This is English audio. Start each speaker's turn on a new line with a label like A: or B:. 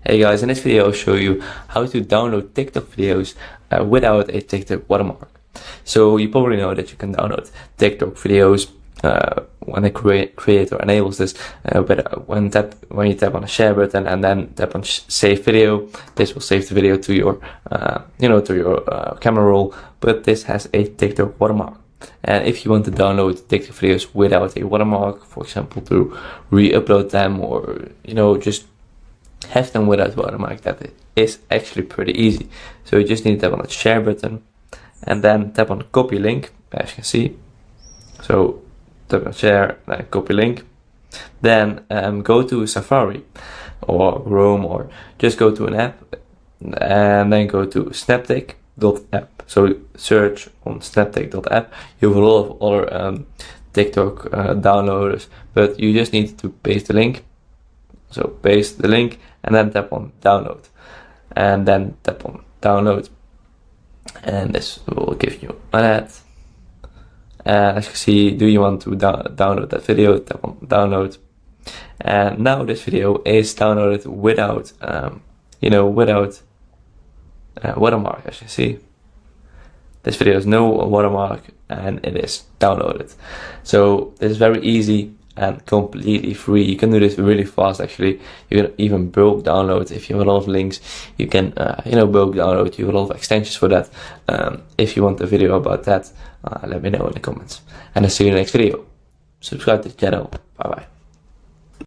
A: Hey guys, in this video I'll show you how to download TikTok videos without a TikTok watermark. So you probably know that you can download TikTok videos when the creator enables this. When you tap on the share button and then tap on save video, this will save the video to your camera roll. But this has a TikTok watermark. And if you want to download TikTok videos without a watermark, for example, to re-upload them or just have them without watermark, that is actually pretty easy. So you just need to tap on the share button and then tap on copy link, as you can see. So tap on share, then copy link. Then go to Safari or Chrome, or just go to an app and then go to snaptik.app. So search on snaptik.app. You have a lot of other TikTok downloaders, but you just need to paste the link. So paste the link and then tap on download, and then tap on download, and this will give you an ad. And as you can see, do you want to download that video? Tap on download, and now this video is downloaded without watermark. As you can see, this video has no watermark and it is downloaded. So this is very easy and completely free. You can do this really fast. Actually, you can even bulk download. If you have a lot of links, you can bulk download. You have a lot of extensions for that. If you want a video about that, let me know in the comments, and I'll see you in the next video. Subscribe to the channel. Bye bye.